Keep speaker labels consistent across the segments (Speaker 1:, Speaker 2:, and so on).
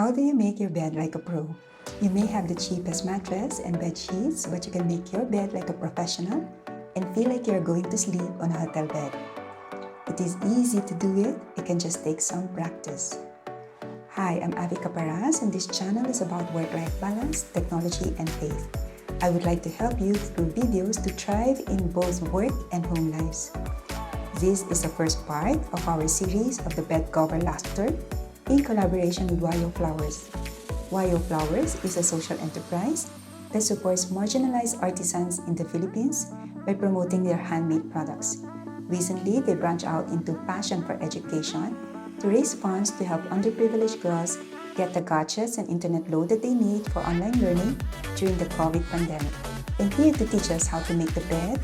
Speaker 1: How do you make your bed like a pro? You may have the cheapest mattress and bed sheets, but you can make your bed like a professional and feel like you're going to sleep on a hotel bed. It is easy to do it, it can just take some practice. Hi, I'm Avi Caparas and this channel is about work-life balance, technology, and faith. I would like to help you through videos to thrive in both work and home lives. This is the first part of our series of the Bed Cover Lustre in collaboration with Wayo Flowers. Wayo Flowers is a social enterprise that supports marginalized artisans in the Philippines by promoting their handmade products. Recently, they branched out into passion for education to raise funds to help underprivileged girls get the gadgets and internet load that they need for online learning during the COVID pandemic. And here to teach us how to make the bed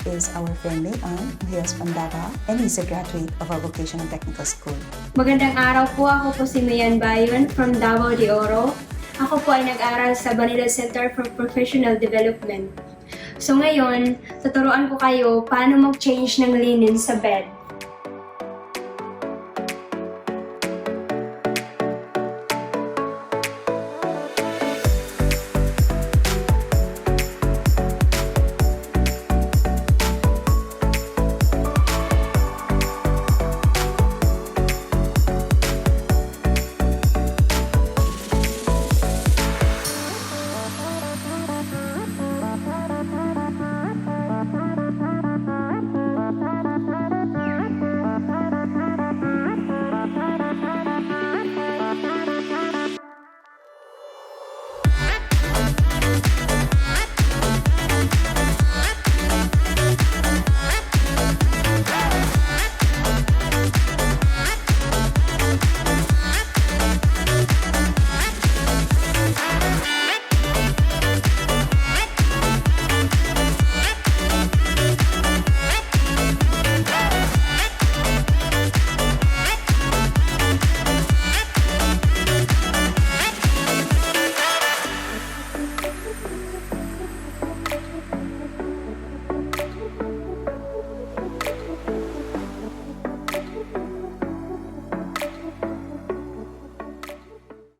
Speaker 1: is our friend Mayan, who hails from Davao and is a graduate of our vocational technical school.
Speaker 2: Magandang araw po, ako po si Mayan Bayon from Davao de Oro. Ako po ay nag-aral sa Manila Center for Professional Development. So ngayon, tuturuan ko kayo paano mag-change ng linen sa bed.